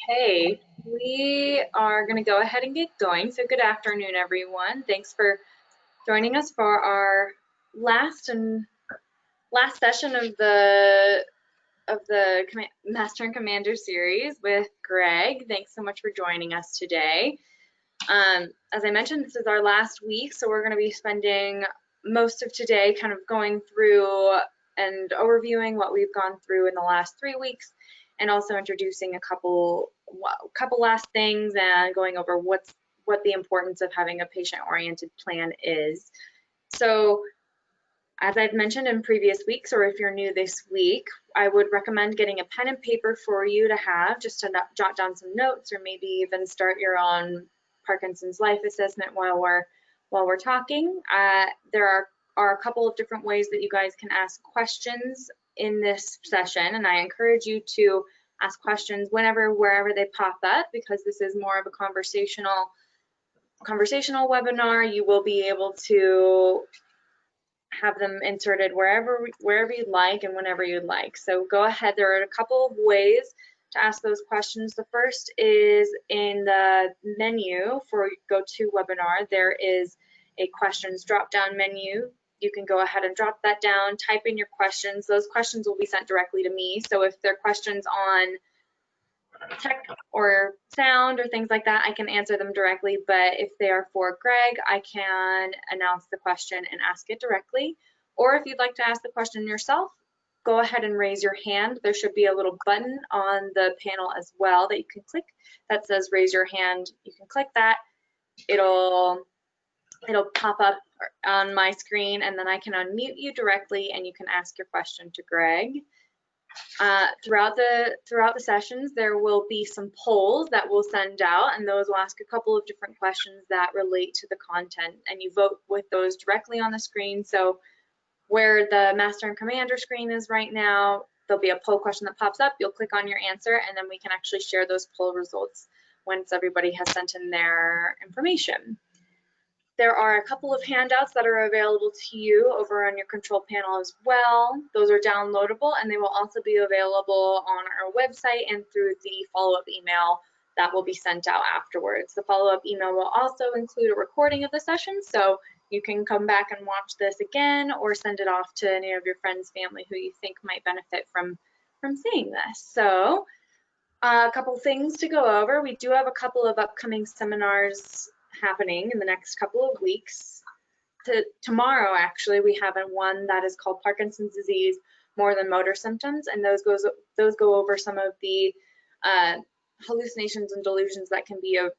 Okay, we are going to go ahead and get going. So good afternoon, everyone. Thanks for joining us for our last session of the Master and Commander series with Greg. Thanks so much for joining us today. As I mentioned, this is our last week, so we're going to be spending most of today kind of going through and overviewing what we've gone through in the last 3 weeks, and also introducing a couple last things and going over what the importance of having a patient-oriented plan is. So, as I've mentioned in previous weeks, or if you're new this week, I would recommend getting a pen and paper for you to have, just to jot down some notes, or maybe even start your own Parkinson's life assessment while we're talking. There are a couple of different ways that you guys can ask questions in this session, and I encourage you to ask questions wherever they pop up, because this is more of a conversational webinar. You will be able to have them inserted wherever you'd like and whenever you'd like. So go ahead. There are a couple of ways to ask those questions. The first is in the menu for GoToWebinar. There is a questions drop-down menu. You can go ahead and drop that down, type in your questions. Those questions will be sent directly to me. So if they're questions on tech or sound or things like that, I can answer them directly. But if they are for Greg, I can announce the question and ask it directly. Or if you'd like to ask the question yourself, go ahead and raise your hand. There should be a little button on the panel as well that you can click that says raise your hand. You can click that. It'll pop up on my screen, and then I can unmute you directly and you can ask your question to Greg. Throughout the sessions, there will be some polls that we'll send out, and those will ask a couple of different questions that relate to the content, and you vote with those directly on the screen. So where the Master and Commander screen is right now, there'll be a poll question that pops up. You'll click on your answer, and then we can actually share those poll results once everybody has sent in their information. There are a couple of handouts that are available to you over on your control panel as well. Those are downloadable, and they will also be available on our website and through the follow-up email that will be sent out afterwards. The follow-up email will also include a recording of the session, so you can come back and watch this again, or send it off to any of your friends, family who you think might benefit from seeing this. So a couple things to go over. We do have a couple of upcoming seminars happening in the next couple of weeks. Tomorrow, actually, we have one that is called Parkinson's Disease, More Than Motor Symptoms, and those go over some of the hallucinations and delusions that can be a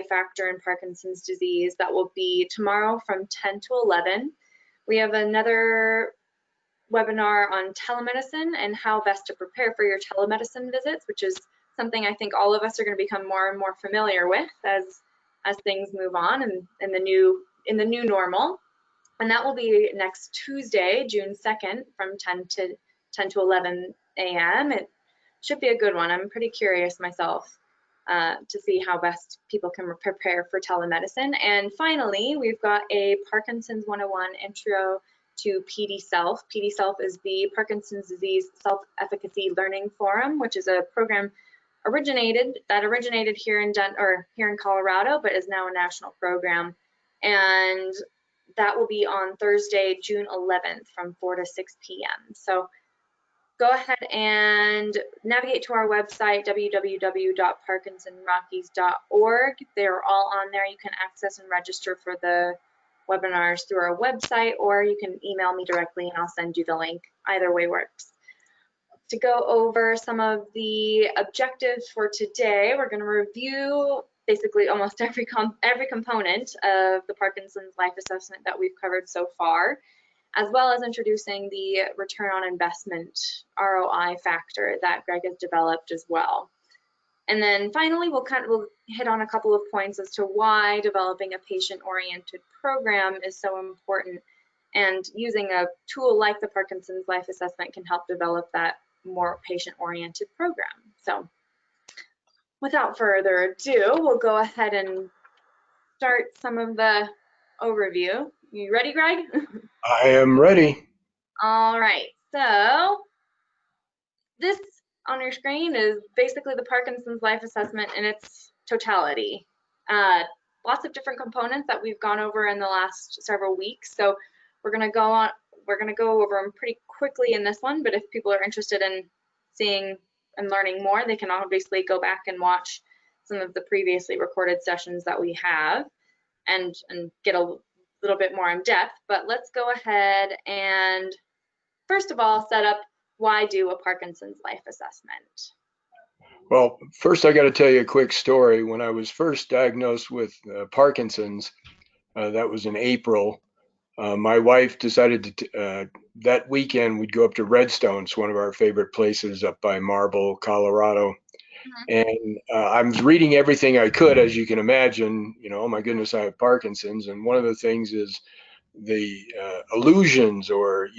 factor in Parkinson's disease. That will be tomorrow from 10 to 11. We have another webinar on telemedicine and how best to prepare for your telemedicine visits, which is something I think all of us are going to become more and more familiar with as things move on and in the new normal. And that will be next Tuesday, June 2nd, from 10 to 11 a.m. It should be a good one. I'm pretty curious myself to see how best people can prepare for telemedicine. And finally, we've got a Parkinson's 101 Intro to PD Self. PD Self is the Parkinson's Disease Self-Efficacy Learning Forum, which is a program originated here in Colorado, but is now a national program. And that will be on Thursday, June 11th from 4 to 6 p.m. So go ahead and navigate to our website, www.parkinsonrockies.org. They're all on there. You can access and register for the webinars through our website, or you can email me directly and I'll send you the link. Either way works. To go over some of the objectives for today, we're going to review basically almost every component of the Parkinson's life assessment that we've covered so far, as well as introducing the return on investment ROI factor that Greg has developed as well. And then finally, we'll hit on a couple of points as to why developing a patient-oriented program is so important, and using a tool like the Parkinson's life assessment can help develop that more patient-oriented program. So without further ado, we'll go ahead and start some of the overview. You ready, Greg? I am ready. All right, so this on your screen is basically the Parkinson's life assessment in its totality. Lots of different components that we've gone over in the last several weeks. So we're going to go over them pretty quickly in this one, but if people are interested in seeing and learning more, they can obviously go back and watch some of the previously recorded sessions that we have and get a little bit more in depth. But let's go ahead and first of all set up why do a Parkinson's life assessment. Well, first I got to tell you a quick story. When I was first diagnosed with Parkinson's, that was in April, my wife decided to, that weekend we'd go up to Redstone. It's one of our favorite places up by Marble, Colorado. And I was reading everything I could, as you can imagine, oh my goodness, I have Parkinson's. And one of the things is the illusions, or,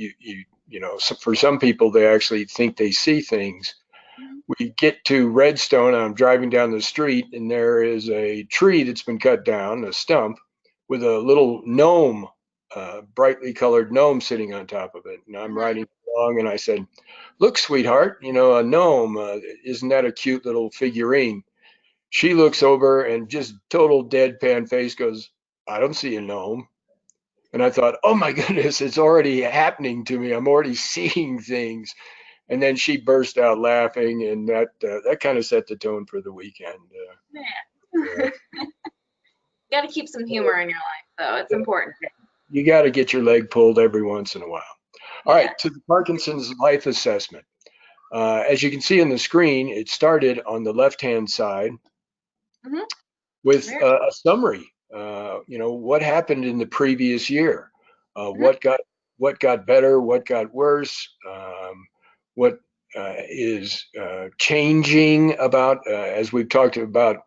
for some people, they actually think they see things. We get to Redstone, I'm driving down the street, and there is a tree that's been cut down, a stump, with a little gnome, brightly colored gnome sitting on top of it. And I'm riding along, and I said, "Look, sweetheart, a gnome, isn't that a cute little figurine?" She looks over and just total deadpan face goes, "I don't see a gnome." And I thought, oh my goodness, it's already happening to me. I'm already seeing things. And then she burst out laughing, and that kind of set the tone for the weekend. You got to keep some humor in your life, though. It's important. You got to get your leg pulled every once in a while. All right, to the Parkinson's life assessment. As you can see on the screen, it started on the left-hand side with a summary. What happened in the previous year? What got better? What got worse? What is changing about, as we've talked about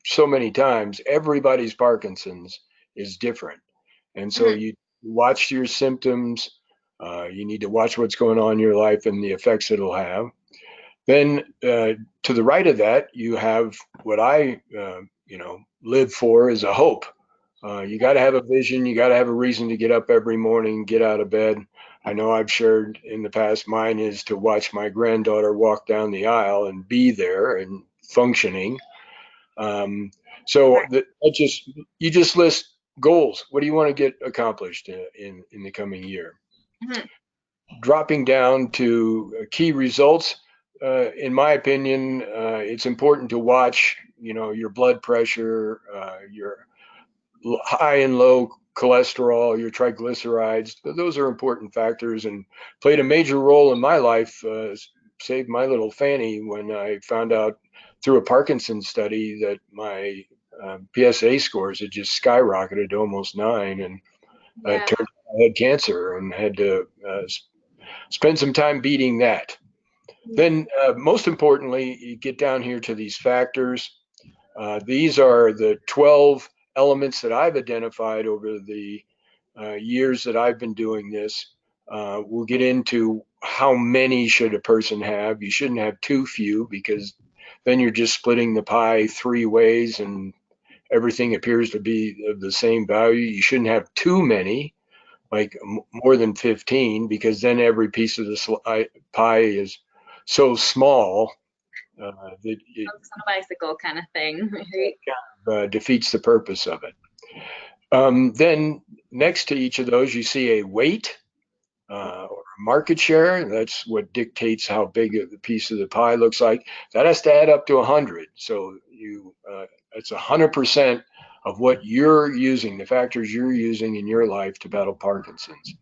so many times, everybody's Parkinson's is different. And so you watch your symptoms, you need to watch what's going on in your life and the effects it'll have. Then to the right of that, you have what I, live for is a hope. You got to have a vision. You got to have a reason to get up every morning, get out of bed. I know I've shared in the past, mine is to watch my granddaughter walk down the aisle and be there and functioning. You just list goals. What do you want to get accomplished in the coming year? Dropping down to key results. In my opinion, it's important to watch, your blood pressure, your high and low cholesterol, your triglycerides. Those are important factors and played a major role in my life. Saved my little fanny when I found out through a Parkinson's study that my PSA scores had just skyrocketed to almost 9, and it turned out I had cancer and had to spend some time beating that. Then most importantly, you get down here to these factors. These are the 12 elements that I've identified over the years that I've been doing this. We'll get into how many should a person have. You shouldn't have too few, because then you're just splitting the pie 3 ways and everything appears to be of the same value. You shouldn't have too many, like more than 15, because then every piece of the pie is so small that it's a bicycle kind of thing. Defeats the purpose of it. Then next to each of those, you see a weight or market share. That's what dictates how big a piece of the pie looks like. That has to add up to 100. So it's 100% of what you're using, the factors you're using in your life to battle Parkinson's.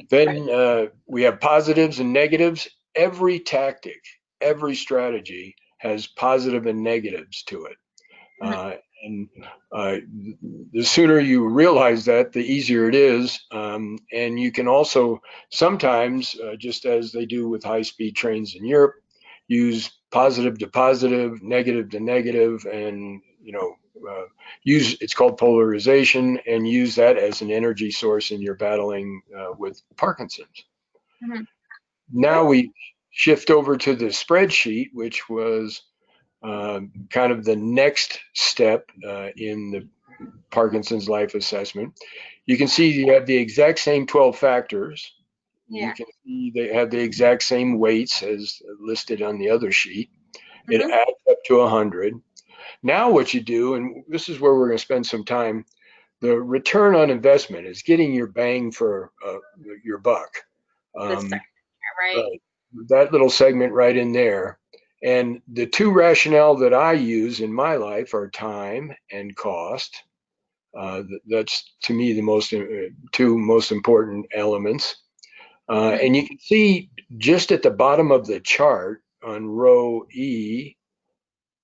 Then we have positives and negatives. Every tactic, every strategy has positive and negatives to it. And the sooner you realize that, the easier it is. And you can also sometimes, just as they do with high-speed trains in Europe, use positive to positive, negative to negative, and it's called polarization, and use that as an energy source in your battling with Parkinson's. Now we shift over to the spreadsheet, which was kind of the next step in the Parkinson's life assessment. You can see you have the exact same 12 factors, You can see they have the exact same weights as listed on the other sheet. It adds up to 100. Now what you do, and this is where we're going to spend some time, the return on investment is getting your bang for your buck. Right. That little segment right in there. And the two rationale that I use in my life are time and cost. That's to me the two most important elements. And you can see just at the bottom of the chart on row E,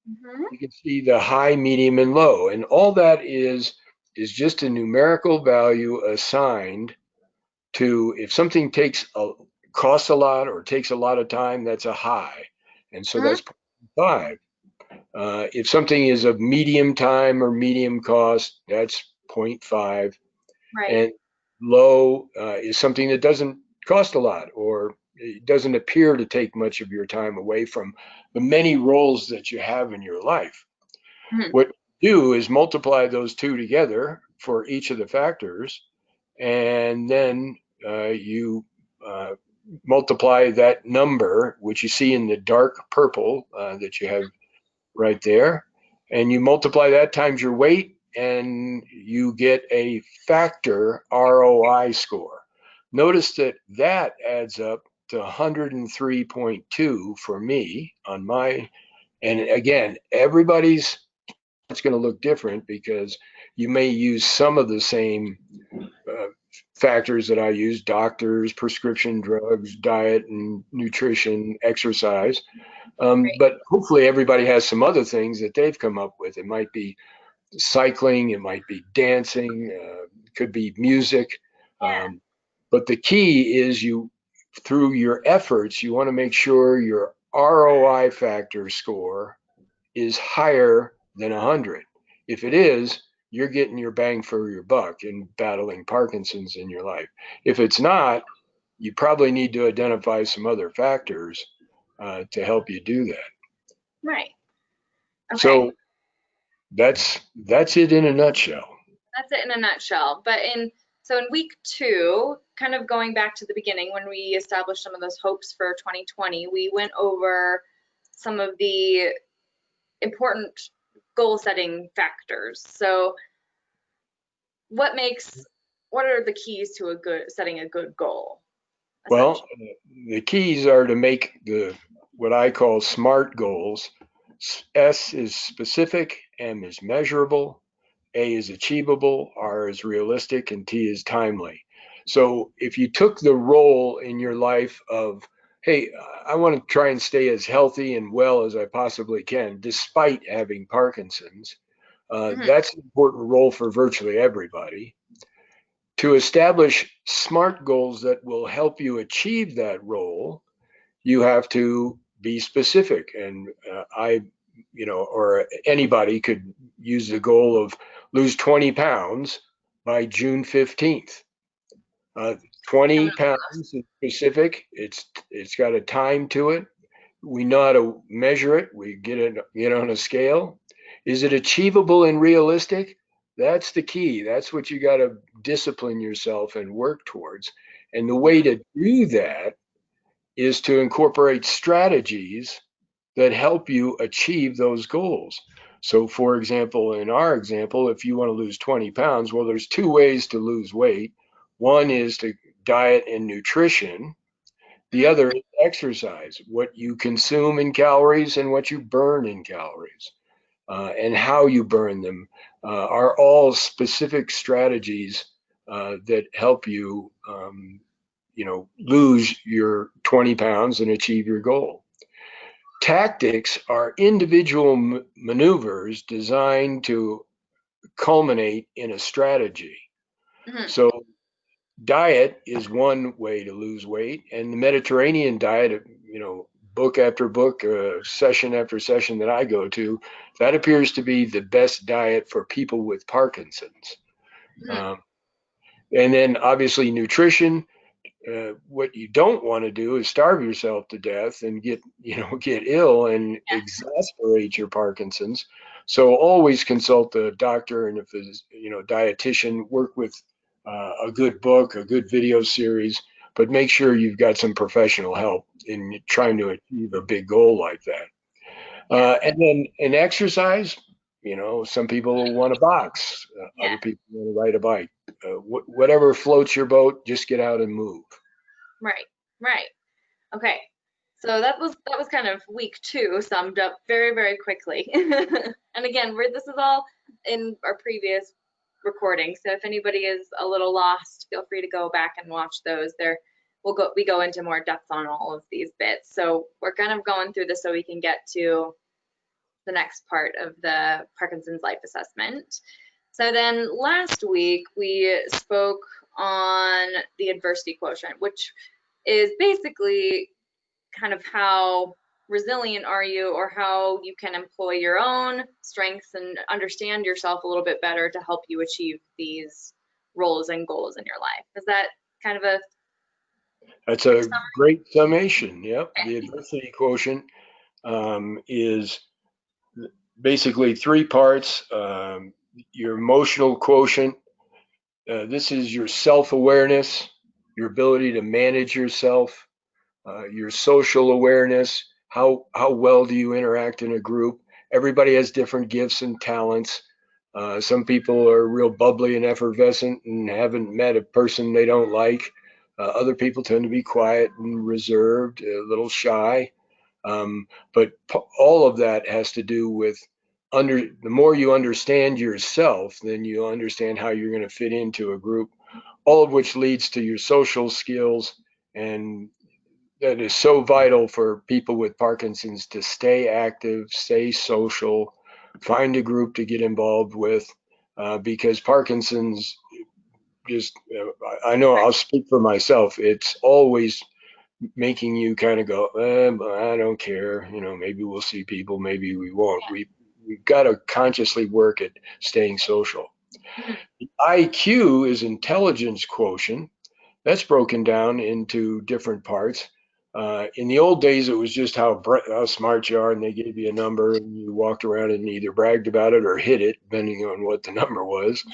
you can see the high, medium, and low. And all that is just a numerical value assigned to, if something costs a lot or takes a lot of time, that's a high. And so that's 0.5. If something is of medium time or medium cost, that's 0.5. Right. And low is something that doesn't cost a lot, or it doesn't appear to take much of your time away from the many roles that you have in your life. What you do is multiply those two together for each of the factors, and then you multiply that number, which you see in the dark purple that you have right there, and you multiply that times your weight, and you get a factor ROI score. Notice that adds up to 103.2 for me on my, and again, everybody's it's going to look different because you may use some of the same factors that I use: doctors, prescription drugs, diet and nutrition, exercise. But hopefully everybody has some other things that they've come up with. It might be cycling, it might be dancing, it could be music. But the key is through your efforts, you want to make sure your ROI factor score is higher than 100. If it is, you're getting your bang for your buck in battling Parkinson's in your life. If it's not, you probably need to identify some other factors to help you do that. Right. Okay. So that's it in a nutshell. That's it in a nutshell. But in week 2, kind of going back to the beginning when we established some of those hopes for 2020, we went over some of the important goal setting factors. So what are the keys to setting a good goal? Well, the keys are to make what I call SMART goals. S is specific, M is measurable, A is achievable, R is realistic, and T is timely. So if you took the role in your life of, hey, I want to try and stay as healthy and well as I possibly can, despite having Parkinson's, that's an important role for virtually everybody. To establish SMART goals that will help you achieve that role, you have to be specific. And or anybody could use the goal of lose 20 pounds by June 15th. 20 pounds is specific. It's got a time to it. We know how to measure it. We get it on a scale. Is it achievable and realistic? That's the key. That's what you got to discipline yourself and work towards. And the way to do that is to incorporate strategies that help you achieve those goals. So for example, in our example, if you want to lose 20 pounds, well, there's 2 ways to lose weight. One is to diet and nutrition. The other is exercise, what you consume in calories and what you burn in calories. And how you burn them are all specific strategies that help you, lose your 20 pounds and achieve your goal. Tactics are individual maneuvers designed to culminate in a strategy. So diet is one way to lose weight, and the Mediterranean diet, book after book, session after session that I go to, that appears to be the best diet for people with Parkinson's. And then obviously nutrition. What you don't want to do is starve yourself to death and get ill and exasperate your Parkinson's. So always consult a doctor, and if it's dietitian, work with a good book, a good video series. but make sure you've got some professional help in trying to achieve a big goal like that. And then in exercise, some people want to box, other people want to ride a bike. Whatever floats your boat, just get out and move. Right. Okay. So that was kind of week 2 summed up very, very quickly. And again, this is all in our previous recording. So if anybody is a little lost, feel free to go back and watch those. We go into more depth on all of these bits. So we're kind of going through this so we can get to the next part of the Parkinson's life assessment. So then last week we spoke on the adversity quotient, which is basically kind of how resilient are you, or how you can employ your own strengths and understand yourself a little bit better to help you achieve these roles and goals in your life. Is that kind of That's a great summation? Yep. The adversity quotient is basically 3 parts. Your emotional quotient, this is your self-awareness, your ability to manage yourself, your social awareness, how well do you interact in a group. Everybody has different gifts and talents. Some people are real bubbly and effervescent and haven't met a person they don't like. Other people tend to be quiet and reserved, a little shy. But all of that has to do with the more you understand yourself, then you understand how you're going to fit into a group, all of which leads to your social skills. And that is so vital for people with Parkinson's to stay active, stay social, find a group to get involved with, because Parkinson's I know I'll speak for myself. It's always making you kind of go, I don't care. Maybe we'll see people, maybe we won't. We've got to consciously work at staying social. The IQ is intelligence quotient. That's broken down into different parts. In the old days, it was just how smart you are, and they gave you a number, and you walked around and either bragged about it or hit it, depending on what the number was.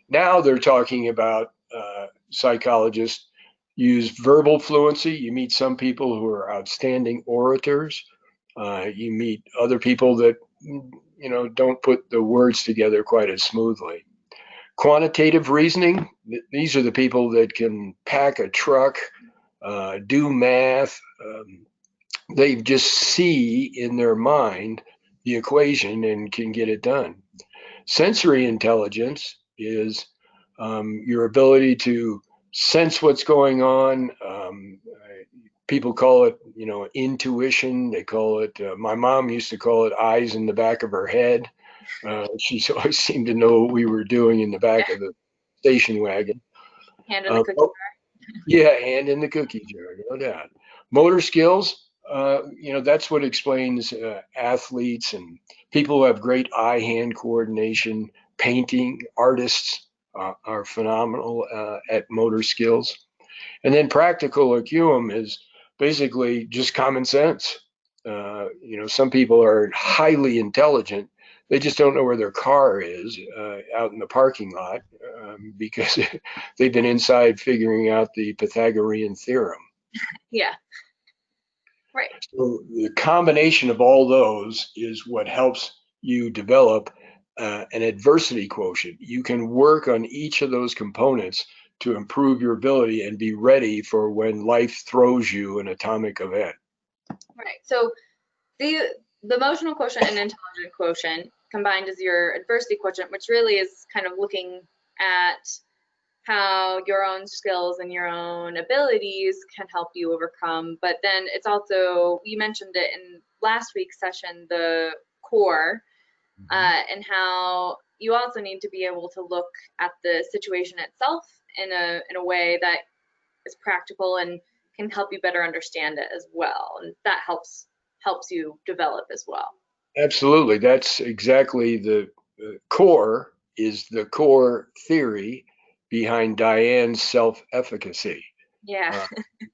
Now they're talking about psychologists use verbal fluency. You meet some people who are outstanding orators. You meet other people that don't put the words together quite as smoothly. Quantitative reasoning, these are the people that can pack a truck, do math. They just see in their mind the equation and can get it done. Sensory intelligence is your ability to sense what's going on. People call it, intuition. They call it, my mom used to call it eyes in the back of her head. She always seemed to know what we were doing in the back of the station wagon. hand in the cookie jar? Yeah, hand in the cookie jar, no doubt. Motor skills, that's what explains athletes and people who have great eye-hand coordination. Painting artists are phenomenal at motor skills. And then practical acumen is basically just common sense. Some people are highly intelligent. They just don't know where their car is out in the parking lot because they've been inside figuring out the Pythagorean theorem. Yeah. Right. So the combination of all those is what helps you develop an adversity quotient. You can work on each of those components to improve your ability and be ready for when life throws you an atomic event. Right. So the emotional quotient and intelligence quotient combined is your adversity quotient, which really is kind of looking at how your own skills and your own abilities can help you overcome. But then it's also, you mentioned it in last week's session, the core, and how you also need to be able to look at the situation itself in a way that is practical and can help you better understand it as well. And that helps you develop as well. Absolutely. That's exactly the core is the core theory behind Diane's self-efficacy. Yeah.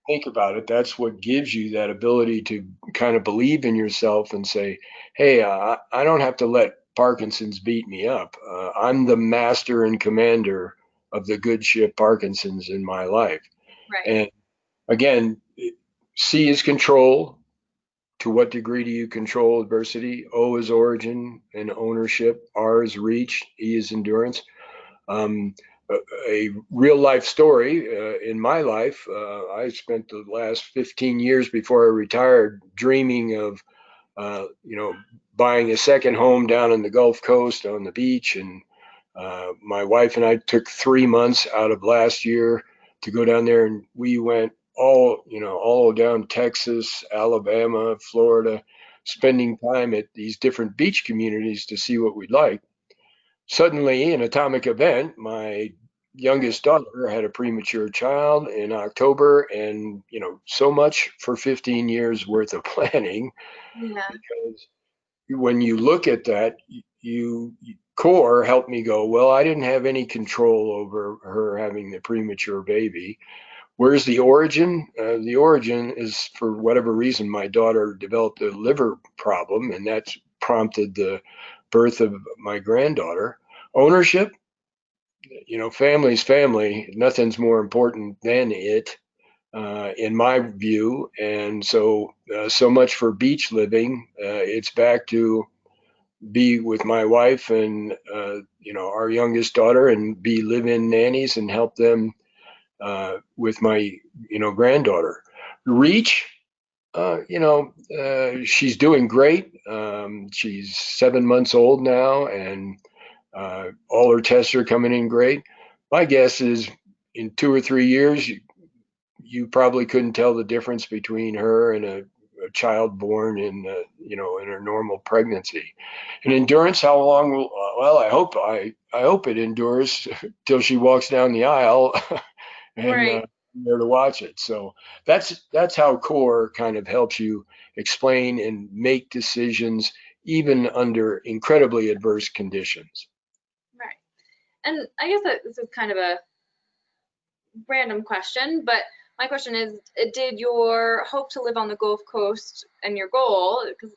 Think about it. That's what gives you that ability to kind of believe in yourself and say, hey, I don't have to let Parkinson's beat me up. I'm the master and commander of the good ship Parkinson's in my life. Right. And again, C is control. To what degree do you control adversity? O is origin and ownership. R is reach. E is endurance. Um, a real life story in my life. I spent the last 15 years before I retired dreaming of, buying a second home down in the Gulf Coast on the beach. And my wife and I took 3 months out of last year to go down there, and we went all down Texas, Alabama, Florida, spending time at these different beach communities to see what we'd like. Suddenly, an atomic event, my youngest daughter had a premature child in October, and so much for 15 years worth of planning. Yeah. Because when you look at that, core helped me go, well, I didn't have any control over her having the premature baby. Where's the origin? The origin is, for whatever reason, my daughter developed a liver problem, and that's prompted the birth of my granddaughter. Ownership, family's family. Nothing's more important than it, in my view. And so much for beach living. It's back to be with my wife and our youngest daughter, and be live-in nannies and help them with my granddaughter. Reach, she's doing great. She's 7 months old now, and all her tests are coming in great. My guess is in 2 or 3 years, you probably couldn't tell the difference between her and a child born in her normal pregnancy. And endurance, how long will? Well, I hope it endures till she walks down the aisle, and Right. there to watch it. So that's how core kind of helps you explain and make decisions even under incredibly adverse conditions. Right. And I guess that this is kind of a random question, but my question is, did your hope to live on the Gulf Coast and your goal, because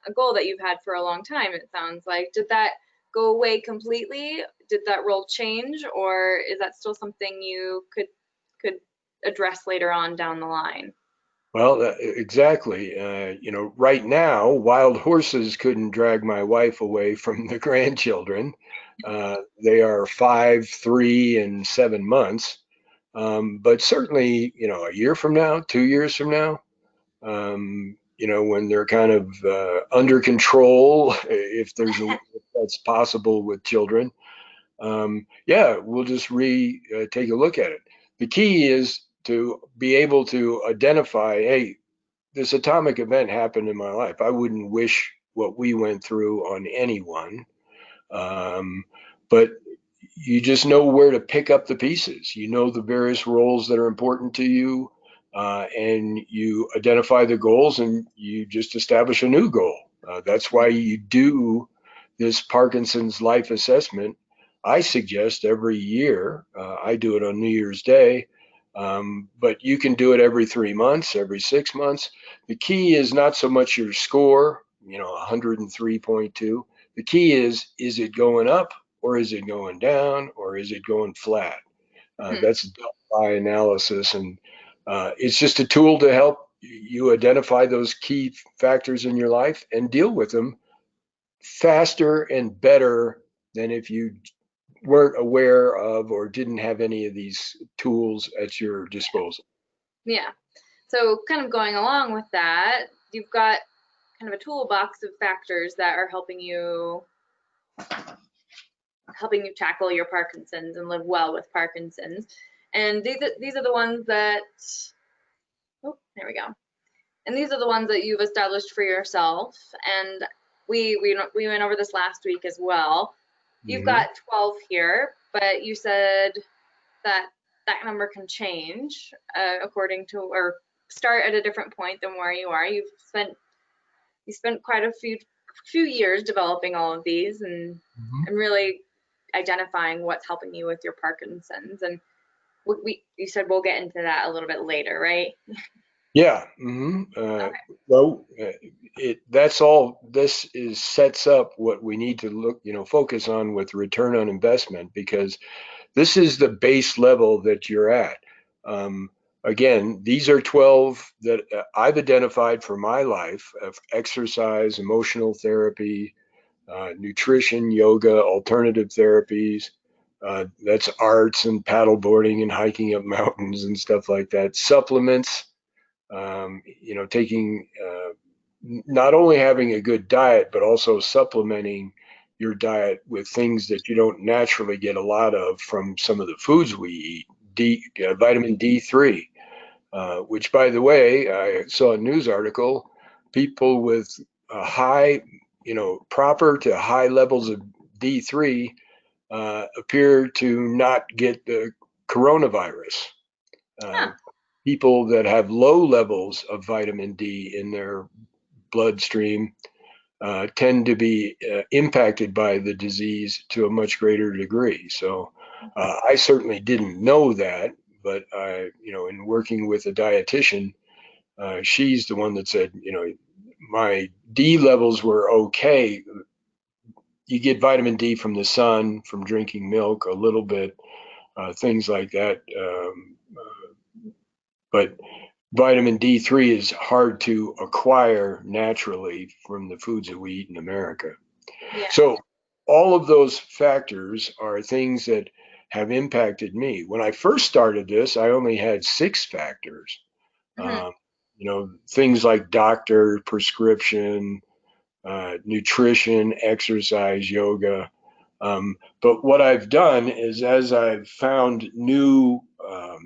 a goal that you've had for a long time, it sounds like, did that go away completely? Did that role change, or is that still something you could address later on down the line? Well, exactly. Right now, wild horses couldn't drag my wife away from the grandchildren. They are 5, 3, and 7 months. But certainly, a year from now, 2 years from now, when they're kind of under control, if that's possible with children, yeah, we'll just take a look at it. The key is to be able to identify, hey, this atomic event happened in my life. I wouldn't wish what we went through on anyone. But you just know where to pick up the pieces. You know the various roles that are important to you, and you identify the goals, and you just establish a new goal. That's why you do this Parkinson's life assessment. I suggest every year. I do it on New Year's Day, but you can do it every 3 months, every 6 months. The key is not so much your score, 103.2. The key is it going up, or is it going down, or is it going flat? Hmm. That's Delphi analysis, and it's just a tool to help you identify those key factors in your life and deal with them faster and better than if you weren't aware of or didn't have any of these tools at your disposal. Yeah. So kind of going along with that, you've got kind of a toolbox of factors that are helping you tackle your Parkinson's and live well with Parkinson's. And these are the ones that, oh, there we go. And these are the ones that you've established for yourself. And we went over this last week as well. You've Mm-hmm. got 12 here, but you said that that number can change according to, or start at a different point than where you are. You spent quite a few years developing all of these, and Mm-hmm. really identifying what's helping you with your Parkinson's. And you said we'll get into that a little bit later, right? Yeah. Mm-hmm. Okay. Well, that's all. This sets up what we need to focus on with return on investment, because this is the base level that you're at. Um, again, these are 12 that I've identified for my life of exercise, emotional therapy, nutrition, yoga, alternative therapies. That's arts and paddleboarding and hiking up mountains and stuff like that. Supplements, taking, not only having a good diet, but also supplementing your diet with things that you don't naturally get a lot of from some of the foods we eat. Vitamin D3, which, by the way, I saw a news article, people with high, proper to high levels of D3 appear to not get the coronavirus. Huh. People that have low levels of vitamin D in their bloodstream tend to be impacted by the disease to a much greater degree. So I certainly didn't know that, but in working with a dietitian, she's the one that said, my D levels were okay. You get vitamin D from the sun, from drinking milk a little bit, things like that. But vitamin D3 is hard to acquire naturally from the foods that we eat in America. Yeah. So all of those factors are things that have impacted me. When I first started this, I only had 6 factors. Mm-hmm. Things like doctor, prescription, nutrition, exercise, yoga. But what I've done is, as I've found uh,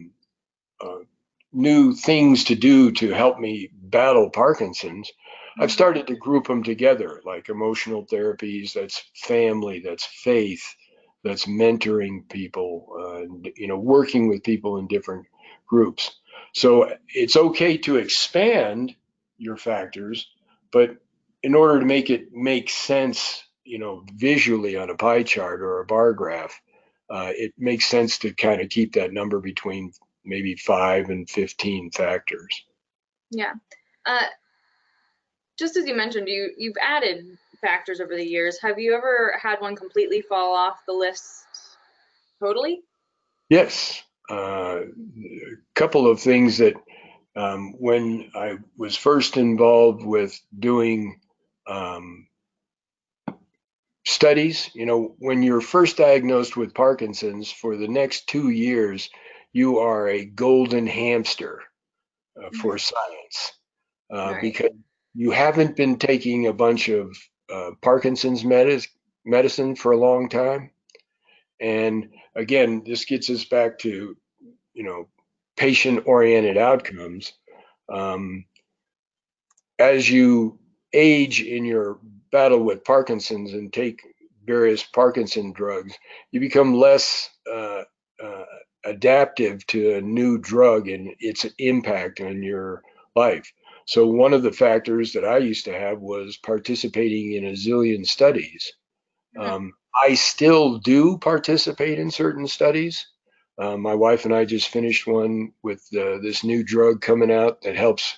new things to do to help me battle Parkinson's, I've started to group them together, like emotional therapies, that's family, that's faith, that's mentoring people, working with people in different groups. So it's okay to expand your factors, but in order to make it make sense, visually on a pie chart or a bar graph, it makes sense to kind of keep that number between maybe 5 and 15 factors. Yeah. Uh, just as you mentioned, you've added factors over the years. Have you ever had one completely fall off the list totally? Yes. A couple of things that when I was first involved with doing studies, when you're first diagnosed with Parkinson's, for the next 2 years, you are a golden hamster for science, Right. because you haven't been taking a bunch of Parkinson's medicine for a long time. And again, this gets us back to, patient-oriented outcomes. Um, as you age in your battle with Parkinson's and take various Parkinson drugs, you become less uh, adaptive to a new drug and its impact on your life. So one of the factors that I used to have was participating in a zillion studies. I still do participate in certain studies. My wife and I just finished one with this new drug coming out that helps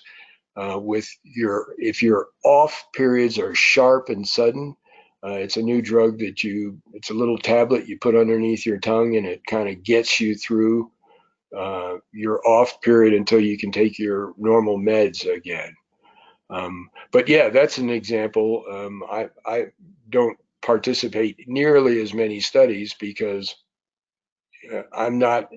with if your off periods are sharp and sudden. It's a new drug it's a little tablet you put underneath your tongue, and it kind of gets you through your off period until you can take your normal meds again. But yeah, that's an example. I don't participate nearly as many studies because I'm not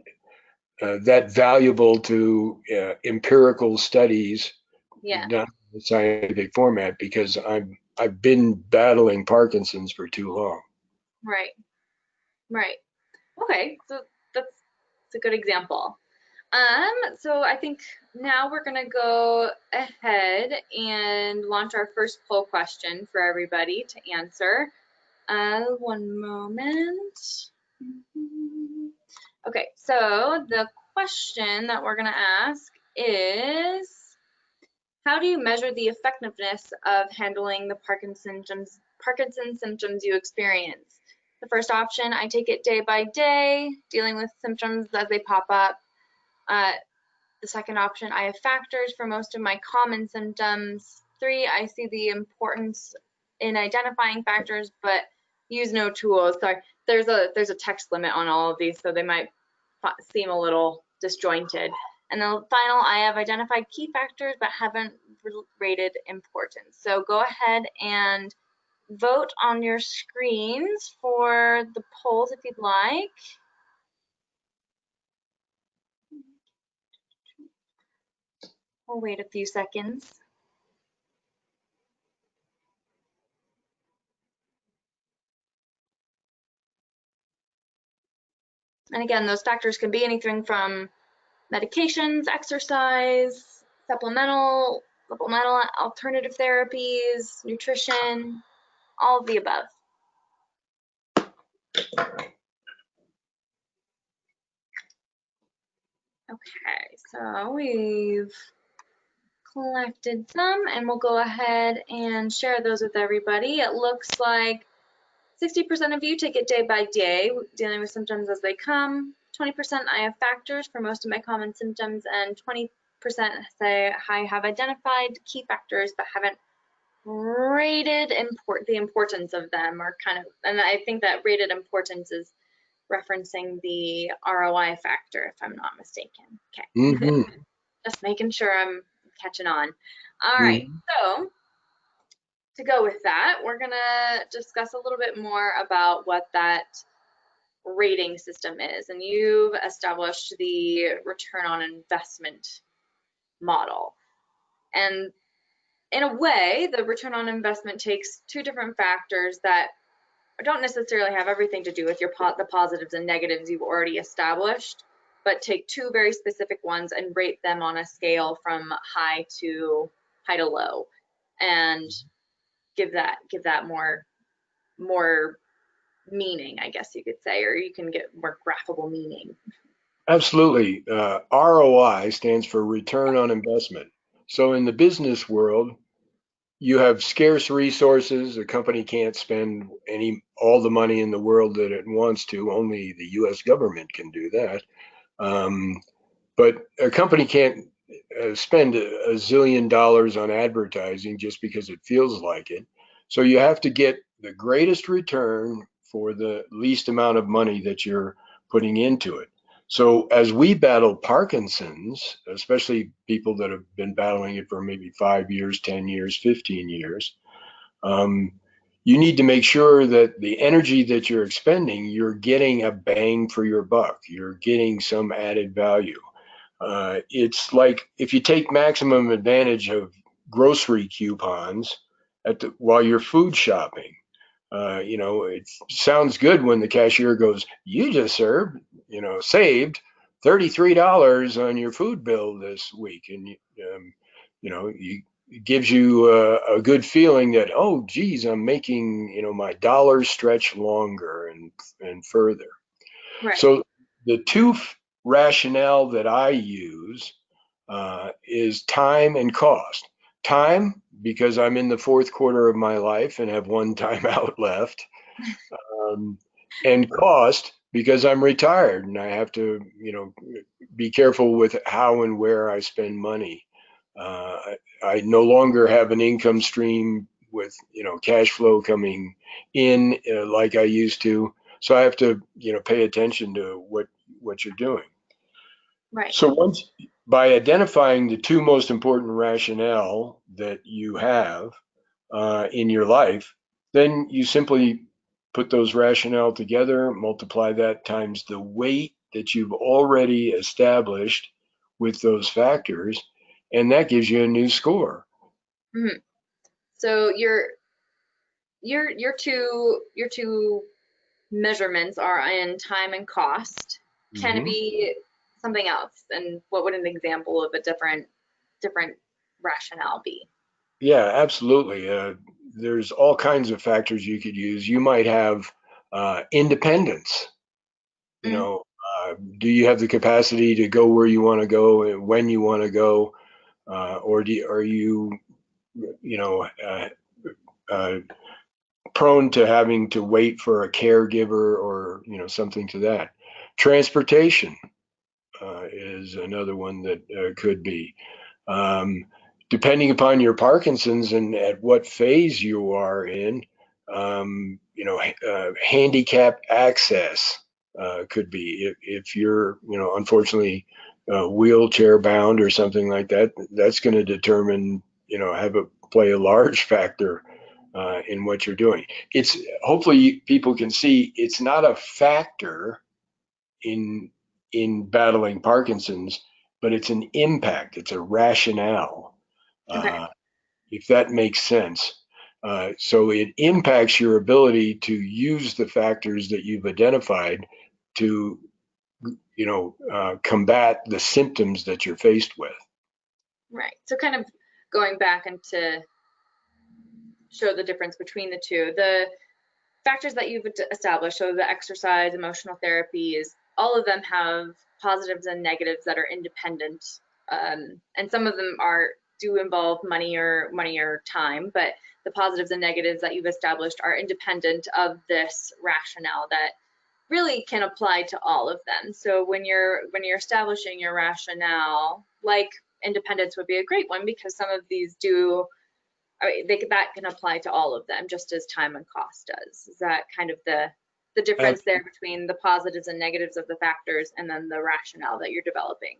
that valuable to empirical studies Yeah. done in the scientific format, because I've been battling Parkinson's for too long. Right. Right. Okay. So that's a good example. So I think now we're gonna go ahead and launch our first poll question for everybody to answer. One moment. Okay, so the question that we're gonna ask is, how do you measure the effectiveness of handling the Parkinson's symptoms you experience? The first option, I take it day by day, dealing with symptoms as they pop up. The second option, I have factors for most of my common symptoms. 3, I see the importance in identifying factors, but use no tools. Sorry, there's a text limit on all of these, so they might seem a little disjointed. And the final, I have identified key factors but haven't rated importance. So go ahead and vote on your screens for the polls if you'd like. We'll wait a few seconds. And again, those factors can be anything from medications, exercise, supplemental alternative therapies, nutrition, all of the above. Okay, so we've collected some and we'll go ahead and share those with everybody. It looks like 60% of you take it day by day, dealing with symptoms as they come. 20% I have factors for most of my common symptoms, and 20% say I have identified key factors but haven't rated the importance of them, or kind of, and I think that rated importance is referencing the ROI factor, if I'm not mistaken. Okay. Mm-hmm. Just making sure I'm catching on. All right, Mm-hmm. so to go with that, we're gonna discuss a little bit more about what that rating system is. And you've established the return on investment model. And in a way, the return on investment takes two different factors that don't necessarily have everything to do with the positives and negatives you've already established, but take two very specific ones and rate them on a scale from high to low, and give that more meaning, I guess you could say, or you can get more graphable meaning. Absolutely. ROI stands for return on investment. So in the business world, you have scarce resources. A company can't spend all the money in the world that it wants to. Only the U.S. government can do that. But a company can't spend a zillion dollars on advertising just because it feels like it. So you have to get the greatest return for the least amount of money that you're putting into it. So as we battle Parkinson's, especially people that have been battling it for maybe 5 years, 10 years, 15 years, you need to make sure that the energy that you're expending, you're getting a bang for your buck. You're getting some added value. It's like if you take maximum advantage of grocery coupons while you're food shopping. It sounds good when the cashier goes, "You just saved $33 on your food bill this week," and it gives you a good feeling that, oh, geez, I'm making my dollars stretch longer and further. Right. So the two rationale that I use is time and cost. Time, because I'm in the fourth quarter of my life and have one time out left, and cost, because I'm retired and I have to, be careful with how and where I spend money. I no longer have an income stream with, cash flow coming in like I used to. So I have to, pay attention to what you're doing. Right. So once by identifying the two most important rationale that you have in your life, then you simply put those rationale together, multiply that times the weight that you've already established with those factors, and that gives you a new score. Mm-hmm. So your two measurements are in time and cost. Can it be something else? And what would an example of a different rationale be? Yeah, absolutely. There's all kinds of factors you could use. You might have independence. Do you have the capacity to go where you want to go and when you want to go, or are you, prone to having to wait for a caregiver or something to that? Transportation is another one that could be. Depending upon your Parkinson's and at what phase you are in, handicap access could be if you're, unfortunately wheelchair bound or something like that, that's going to determine, play a large factor in what you're doing. It's hopefully people can see it's not a factor in battling Parkinson's, but it's an impact. It's a rationale, Okay. if that makes sense. So it impacts your ability to use the factors that you've identified to, combat the symptoms that you're faced with. Right. So kind of going back and to show the difference between the two, the factors that you've established, so the exercise, emotional therapies, all of them have positives and negatives that are independent. And some of them do involve money or time, but the positives and negatives that you've established are independent of this rationale that really can apply to all of them. So when you're establishing your rationale, like independence would be a great one, because some of these do, that can apply to all of them, just as time and cost does. Is that kind of the difference there between the positives and negatives of the factors and then the rationale that you're developing?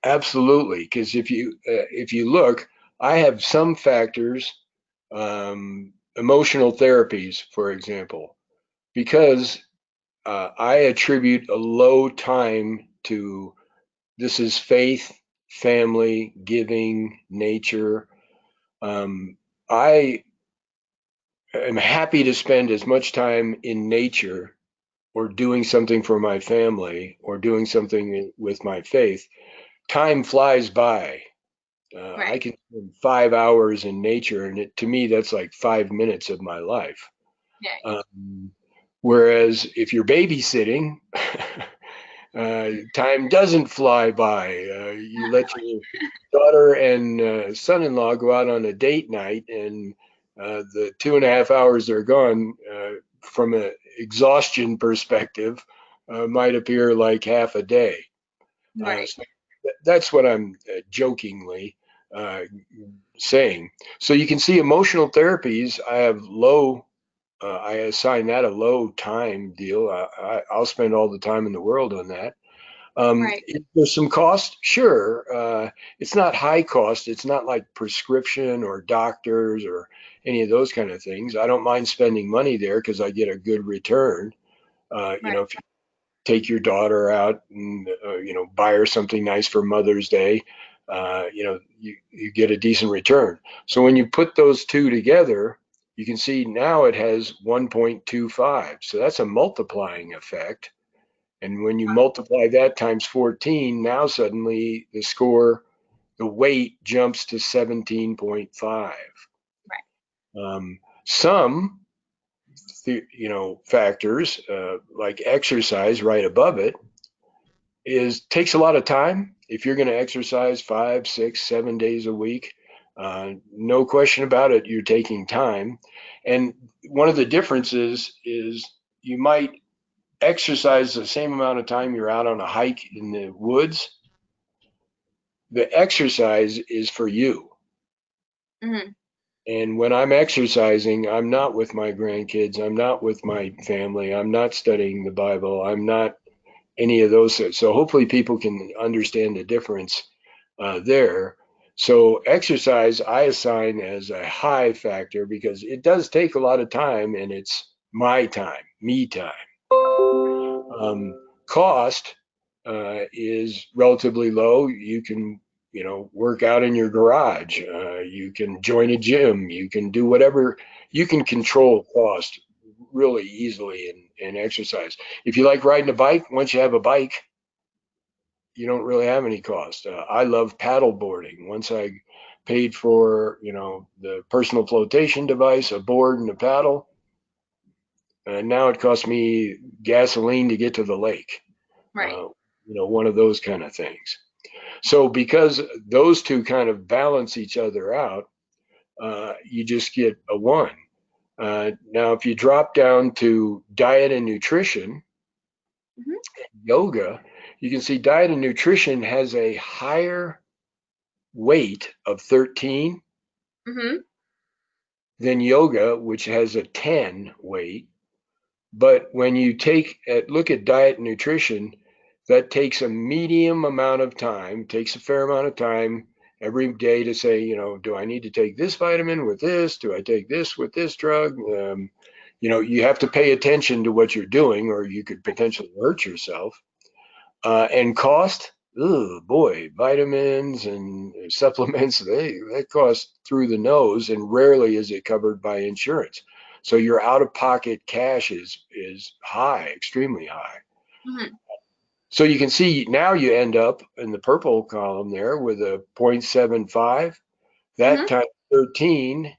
Absolutely, because if you look, I have some factors, emotional therapies, for example, because I attribute a low time to, this is faith, family, giving, nature. I am happy to spend as much time in nature or doing something for my family or doing something with my faith. Time flies by. Right. I can spend 5 hours in nature, and to me, that's like 5 minutes of my life. Yeah. Whereas if you're babysitting, time doesn't fly by. You let your daughter and son-in-law go out on a date night, and the 2.5 hours they're gone, from an exhaustion perspective, might appear like half a day. Right. So that's what I'm jokingly uh, saying. So you can see emotional therapies, I have low, I assign that a low time deal. I'll spend all the time in the world on that. Right. There's some cost, sure. It's not high cost. It's not like prescription or doctors or any of those kind of things. I don't mind spending money there because I get a good return. Right. If you take your daughter out and buy her something nice for Mother's Day, you get a decent return. So when you put those two together, you can see now it has 1.25. So that's a multiplying effect. And when you multiply that times 14, now suddenly the score, the weight jumps to 17.5. Some factors, like exercise right above it, takes a lot of time. If you're going to exercise 5, 6, 7 days a week, no question about it, you're taking time. And one of the differences is you might exercise the same amount of time you're out on a hike in the woods. The exercise is for you. Mm-hmm. And when I'm exercising, I'm not with my grandkids. I'm not with my family. I'm not studying the Bible. I'm not any of those. So hopefully people can understand the difference there. So exercise I assign as a high factor because it does take a lot of time, and it's my time, me time. Cost is relatively low. You can, work out in your garage. You can join a gym. You can do whatever. You can control cost really easily in exercise. If you like riding a bike, once you have a bike, you don't really have any cost. I love paddle boarding. Once I paid for, the personal flotation device, a board and a paddle, and now it costs me gasoline to get to the lake. Right. One of those kind of things. So because those two kind of balance each other out, you just get a 1. Now, if you drop down to diet and nutrition, Mm-hmm. yoga, you can see diet and nutrition has a higher weight of 13 Mm-hmm. than yoga, which has a 10 weight. But when you look at diet and nutrition, that takes a medium amount of time, takes a fair amount of time every day to say, do I need to take this vitamin with this? Do I take this with this drug? You have to pay attention to what you're doing, or you could potentially hurt yourself. And cost, oh boy, vitamins and supplements, they cost through the nose, and rarely is it covered by insurance. So your out-of-pocket cash is high, extremely high. Mhm. So you can see now you end up in the purple column there with a 0.75. That Mhm. times 13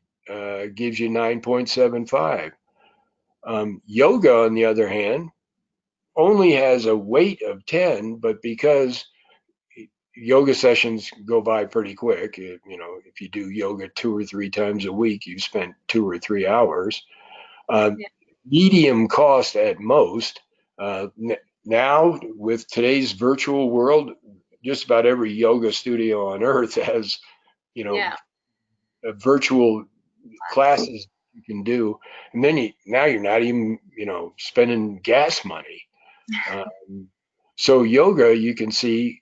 gives you 9.75. Yoga, on the other hand, only has a weight of 10, but because yoga sessions go by pretty quick, if you do yoga 2 or 3 times a week, you've spent 2 or 3 hours. Um, Yeah. Medium cost at most. Now, with today's virtual world, just about every yoga studio on earth has, Yeah. a virtual classes you can do, and then now you're not even, spending gas money. Um, so yoga, you can see,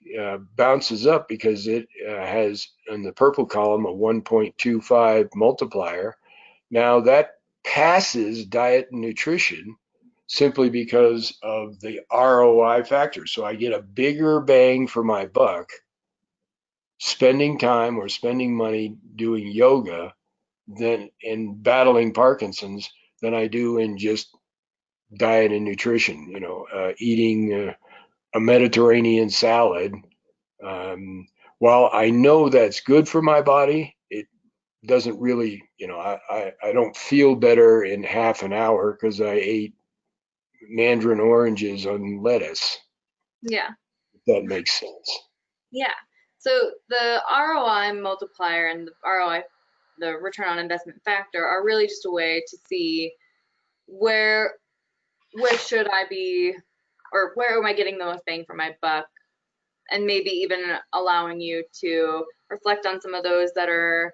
bounces up because it has in the purple column a 1.25 multiplier. Now that passes diet and nutrition simply because of the ROI factor. So I get a bigger bang for my buck spending time or spending money doing yoga than in battling Parkinson's than I do in just diet and nutrition, eating a Mediterranean salad. Um, while I know that's good for my body, it doesn't really, I don't feel better in half an hour because I ate mandarin oranges on lettuce, Yeah. if that makes sense. Yeah. So the ROI multiplier and the ROI, the return on investment factor, are really just a way to see where should I be, or where am I getting the most bang for my buck, and maybe even allowing you to reflect on some of those that are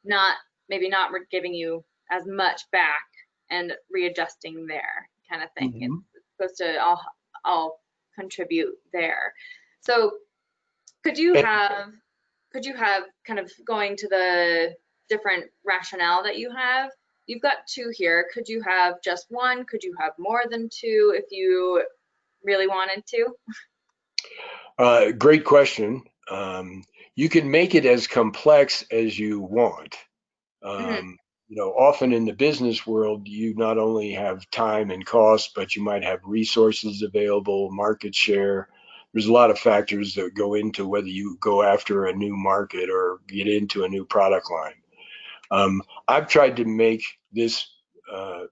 not, maybe not giving you as much back, and readjusting there, kind of thing. Mm-hmm. It's supposed to all contribute there. So could you And have kind of going to the different rationale that you have? You've got two here. Could you have just one? Could you have more than two if you really wanted to? great question. You can make it as complex as you want. Hmm. Often in the business world, you not only have time and cost, but you might have resources available, market share. There's a lot of factors that go into whether you go after a new market or get into a new product line. I've tried to make this uh,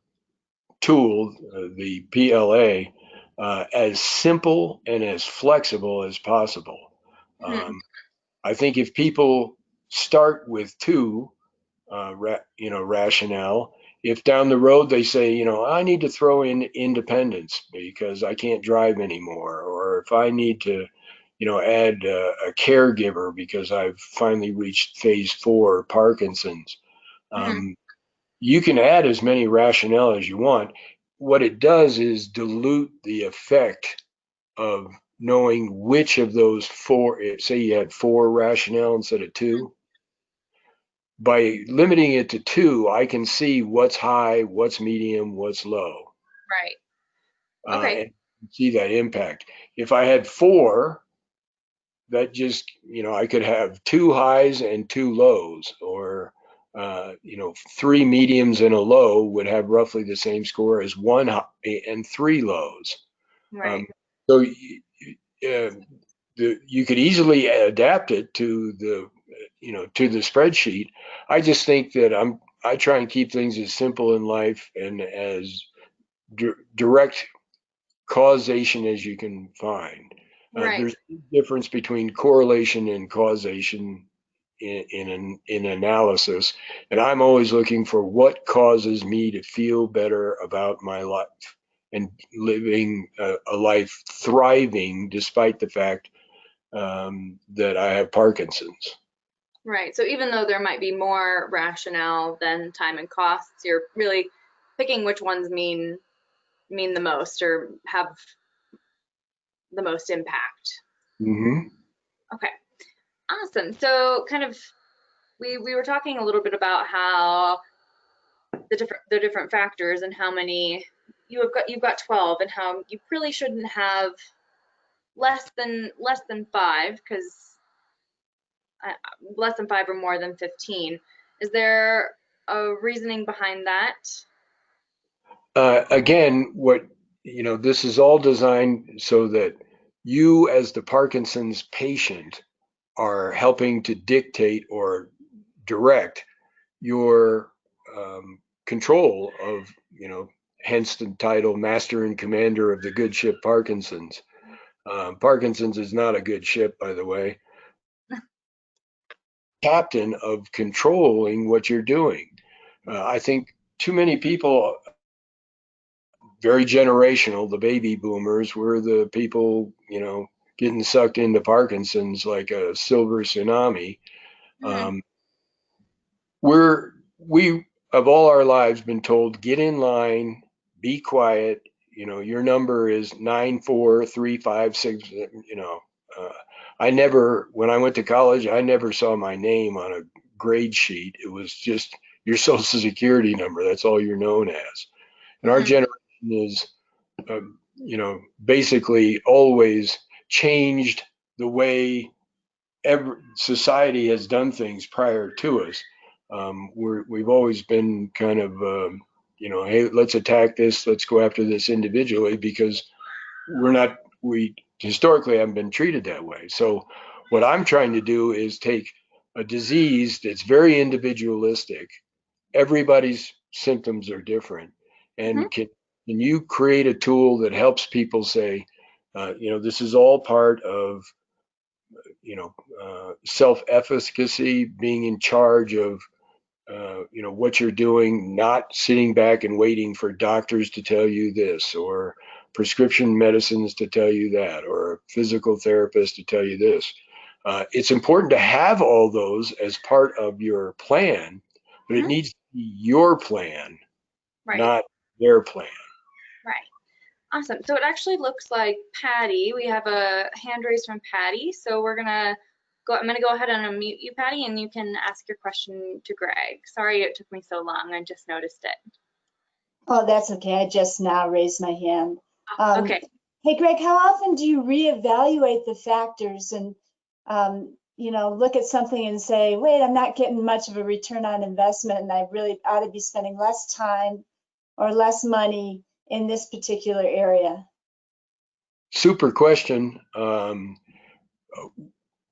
tool, the PLA, as simple and as flexible as possible. Hmm. Um, I think if people start with two, rationale. If down the road they say, I need to throw in independence because I can't drive anymore, or if I need to, add a caregiver because I've finally reached phase 4 Parkinson's. Hmm. Um, you can add as many rationale as you want. What it does is dilute the effect of knowing which of those four, say you had 4 rationale instead of 2. By limiting it to 2, I can see what's high, what's medium, what's low, Right. Okay. and see that impact. If I had 4, that just, I could have 2 highs and 2 lows, or, 3 mediums and a low would have roughly the same score as 1 high and 3 lows. Right. Um, so uh, you could easily adapt it to the spreadsheet. I just think that I try and keep things as simple in life and as direct causation as you can find. Right. There's a difference between correlation and causation in analysis, and I'm always looking for what causes me to feel better about my life and living a life thriving despite the fact that I have Parkinson's. Right. So even though there might be more rationale than time and costs, you're really picking which ones mean the most, or have the most impact. Mm-hmm. Okay, awesome. So kind of we were talking a little bit about how the different factors and how many you've got 12, and how you really shouldn't have less than 5, because less than 5 or more than 15. Is there a reasoning behind that? Again, this is all designed so that you, as the Parkinson's patient, are helping to dictate or direct your control of, hence the title Master and Commander of the Good Ship Parkinson's. Parkinson's is not a good ship, by the way. Captain of controlling what you're doing. I think too many people, very generational, the baby boomers were the people, getting sucked into Parkinson's like a silver tsunami. Mm-hmm. We of all our lives been told, get in line, be quiet, your number is 94356. I never, when I went to college, I never saw my name on a grade sheet. It was just your social security number. That's all you're known as. And our Mm-hmm. generation is, basically always changed the way society has done things prior to us. We've always been kind of, hey, let's attack this, let's go after this individually, because we historically haven't been treated that way. So what I'm trying to do is take a disease that's very individualistic. Everybody's symptoms are different. And can you create a tool that helps people say, this is all part of, self-efficacy, being in charge of, what you're doing, not sitting back and waiting for doctors to tell you this, or prescription medicines to tell you that, or a physical therapist to tell you this. It's important to have all those as part of your plan, but it needs to be your plan, Right. not their plan. Right. Awesome. So it actually looks like Patty. We have a hand raised from Patty. So I'm gonna go ahead and unmute you, Patty, and you can ask your question to Greg. Sorry it took me so long. I just noticed it. Oh, that's okay. I just now raised my hand. Okay. Hey, Greg, how often do you reevaluate the factors and, look at something and say, wait, I'm not getting much of a return on investment, and I really ought to be spending less time or less money in this particular area? Super question.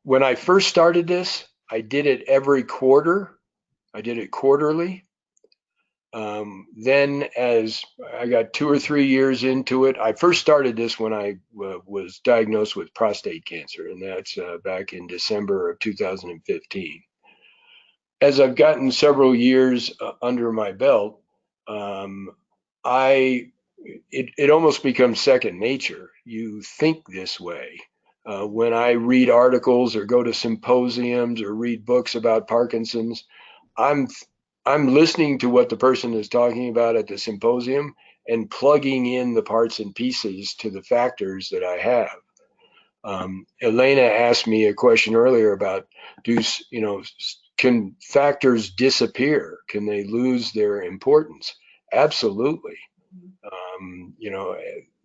When I first started this, I did it every quarter. I did it quarterly. Then as I got 2 or 3 years into it, I first started this when I was diagnosed with prostate cancer, and that's back in December of 2015. As I've gotten several years under my belt, it almost becomes second nature. You think this way. When I read articles or go to symposiums or read books about Parkinson's, I'm listening to what the person is talking about at the symposium and plugging in the parts and pieces to the factors that I have. Elena asked me a question earlier about, can factors disappear? Can they lose their importance? Absolutely.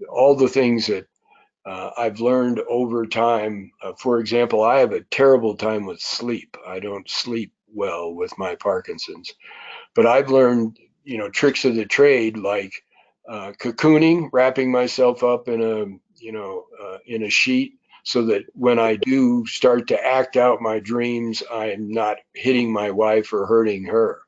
All the things that I've learned over time. For example, I have a terrible time with sleep. I don't sleep well with my Parkinson's, but I've learned, tricks of the trade, like cocooning, wrapping myself up in a sheet, so that when I do start to act out my dreams, I'm not hitting my wife or hurting her.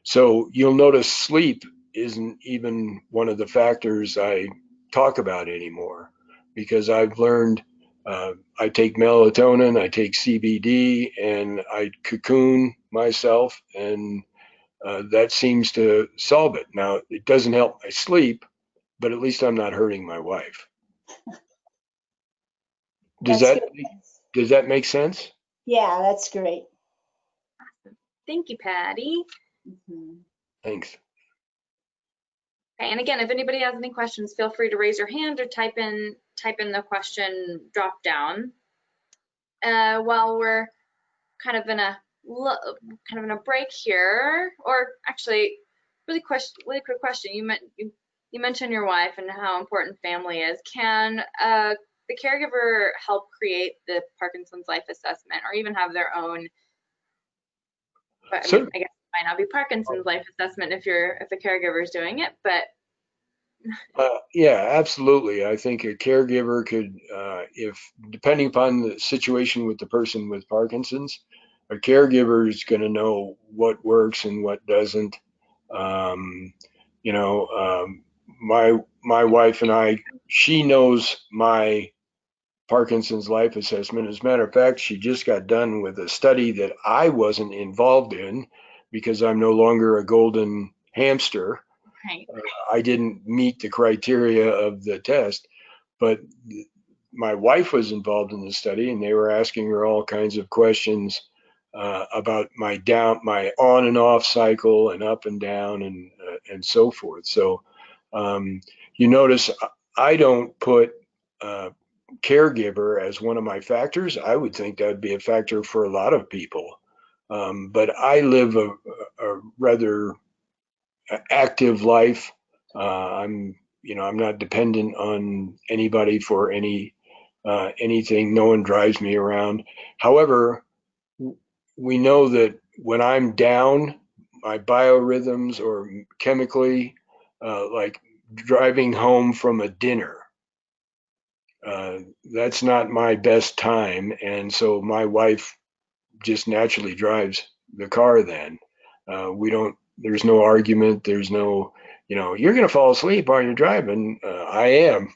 So you'll notice sleep isn't even one of the factors I talk about anymore, because I've learned I take melatonin, I take CBD, and I cocoon myself, and that seems to solve it. Now, it doesn't help my sleep, but at least I'm not hurting my wife. Does that make sense? Yeah, that's great. Awesome. Thank you, Patty. Thanks. Okay, and again, if anybody has any questions, feel free to raise your hand or type in type in the question drop down. While we're kind of in a break here, or actually, really quick question. You mentioned your wife and how important family is. Can the caregiver help create the Parkinson's life assessment, or even have their own? But I mean, I guess it might not be Parkinson's life assessment if the caregiver is doing it, but. Yeah, absolutely. I think a caregiver could, depending upon the situation with the person with Parkinson's, a caregiver is going to know what works and what doesn't. My wife and I, she knows my Parkinson's life assessment. As a matter of fact, she just got done with a study that I wasn't involved in because I'm no longer a golden hamster. Right. I didn't meet the criteria of the test, but my wife was involved in the study, and they were asking her all kinds of questions about my on and off cycle and up and down and so forth. So you notice I don't put caregiver as one of my factors. I would think that would be a factor for a lot of people, but I live a rather active life. I'm not dependent on anybody for anything. No one drives me around. However, we know that when I'm down, my biorhythms or chemically, like driving home from a dinner, that's not my best time. And so my wife just naturally drives the car then. There's no argument. There's no, you're going to fall asleep while you're driving. I am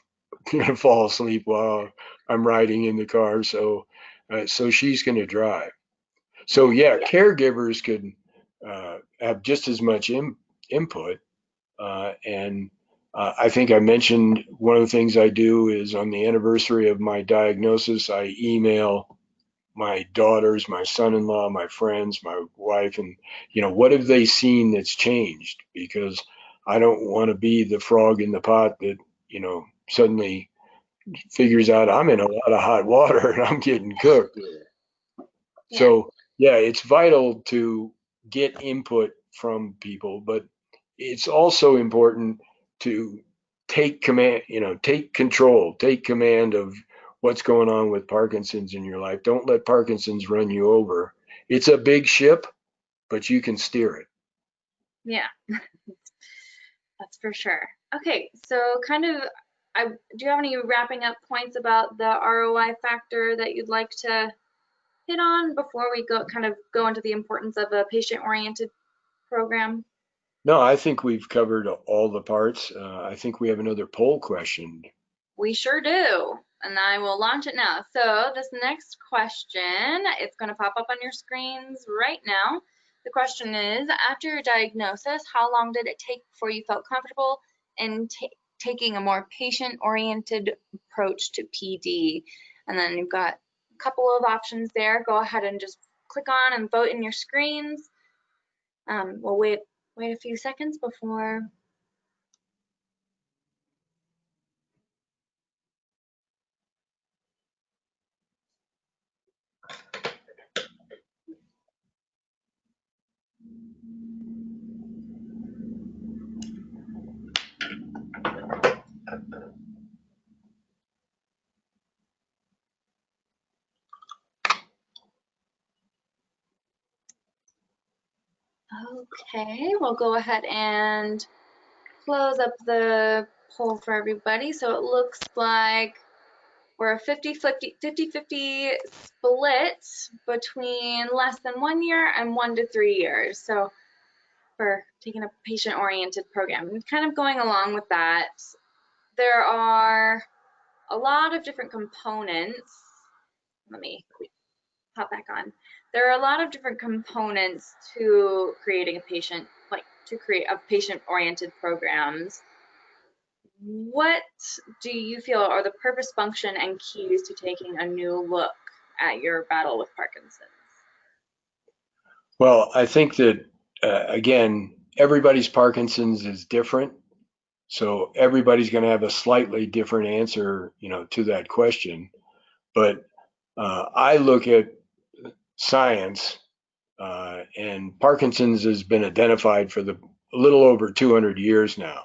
going to fall asleep while I'm riding in the car. So she's going to drive. So yeah, caregivers could have just as much input. And I think I mentioned one of the things I do is on the anniversary of my diagnosis, I email my daughters, my son-in-law, my friends, my wife, and what have they seen that's changed? Because I don't want to be the frog in the pot that suddenly figures out I'm in a lot of hot water and I'm getting cooked. Yeah. So yeah, it's vital to get input from people, but it's also important to take control, take command of what's going on with Parkinson's in your life. Don't let Parkinson's run you over. It's a big ship, but you can steer it. Yeah, that's for sure. Okay, so do you have any wrapping up points about the ROI factor that you'd like to hit on before we go into the importance of a patient-oriented program? No, I think we've covered all the parts. I think we have another poll question. We sure do, and I will launch it now. So this next question, it's going to pop up on your screens right now. The question is, after your diagnosis, how long did it take before you felt comfortable in taking a more patient-oriented approach to PD? And then you've got a couple of options there. Go ahead and just click on and vote in your screens. We'll wait a few seconds before. Okay, we'll go ahead and close up the poll for everybody. So it looks like we're a 50-50 split between less than 1 year and 1 to 3 years. So for taking a patient-oriented program, and kind of going along with that, there are a lot of different components. Let me hop back on. There are a lot of different components to creating to create a patient-oriented programs. What do you feel are the purpose, function, and keys to taking a new look at your battle with Parkinson's? Well, I think that, again, everybody's Parkinson's is different. So everybody's going to have a slightly different answer, to that question. But I look at science, and Parkinson's has been identified for a little over 200 years now,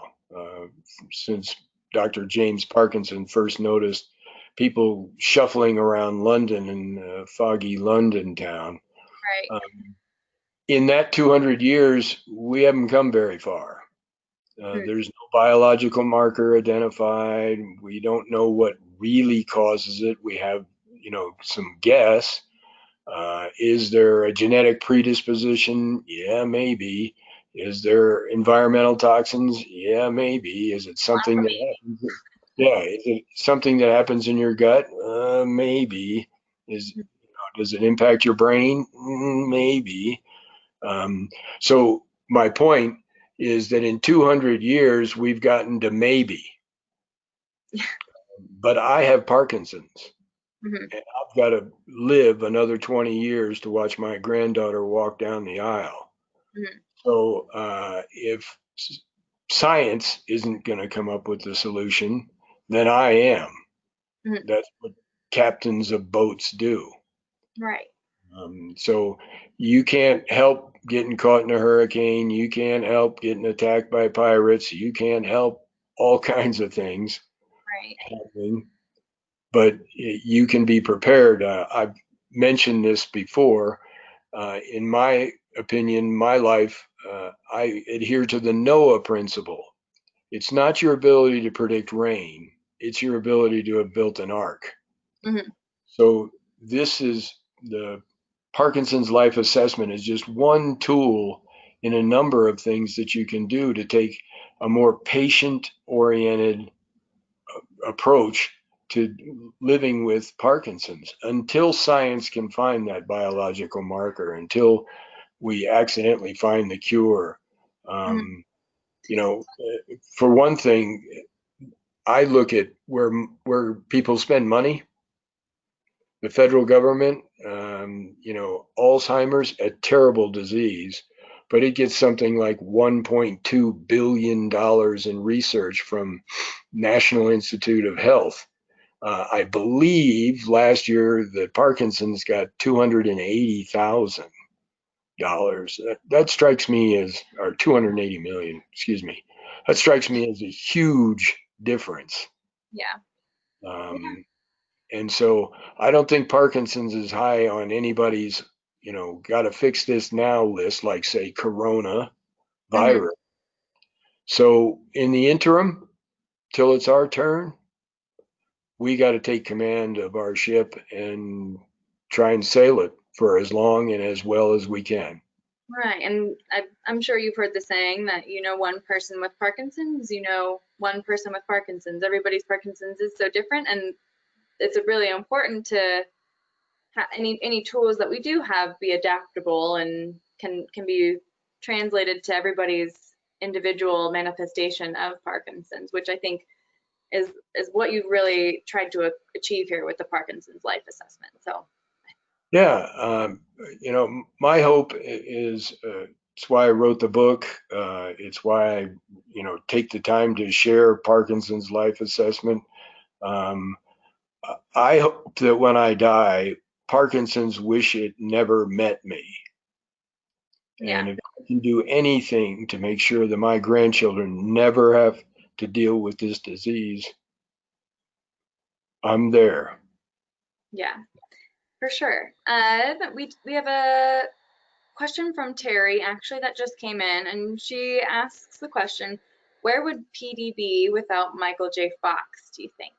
since Dr. James Parkinson first noticed people shuffling around London in foggy London town. Right. In that 200 years, we haven't come very far. There's no biological marker identified. We don't know what really causes it. We have, some guess. Is there a genetic predisposition? Yeah, maybe. Is there environmental toxins? Yeah, maybe. Is it something that happens? Yeah, is it something that happens in your gut? Maybe. Does it impact your brain? Maybe. So my point is that in 200 years, we've gotten to maybe. But I have Parkinson's. Mm-hmm. And I've got to live another 20 years to watch my granddaughter walk down the aisle. Mm-hmm. So if science isn't going to come up with the solution, then I am. Mm-hmm. That's what captains of boats do. Right. So you can't help getting caught in a hurricane. You can't help getting attacked by pirates. You can't help all kinds of things happening. But you can be prepared. I've mentioned this before. In my opinion, my life, I adhere to the Noah principle. It's not your ability to predict rain, it's your ability to have built an ark. Mm-hmm. So this is the Parkinson's life assessment is just one tool in a number of things that you can do to take a more patient-oriented approach to living with Parkinson's until science can find that biological marker, until we accidentally find the cure. For one thing, I look at where people spend money. The federal government, Alzheimer's, a terrible disease, but it gets something like $1.2 billion in research from National Institute of Health. I believe last year that Parkinson's got $280,000. That strikes me as, or 280 million, excuse me. That strikes me as a huge difference. Yeah. And so I don't think Parkinson's is high on anybody's, got to fix this now list, like say Corona virus. So in the interim, till it's our turn, we got to take command of our ship and try and sail it for as long and as well as we can. Right. And I'm sure you've heard the saying that one person with Parkinson's, one person with Parkinson's. Everybody's Parkinson's is so different, and it's really important to any tools that we do have be adaptable and can be translated to everybody's individual manifestation of Parkinson's, which I think is what you've really tried to achieve here with the Parkinson's life assessment. So yeah, my hope is it's why I wrote the book. It's why I take the time to share Parkinson's life assessment. I hope that when I die, Parkinson's wish it never met me. yeah. And if I can do anything to make sure that my grandchildren never have to deal with this disease, I'm there. Yeah, for sure. We have a question from Terry, actually, that just came in, and she asks the question, where would PD be without Michael J. Fox, do you think?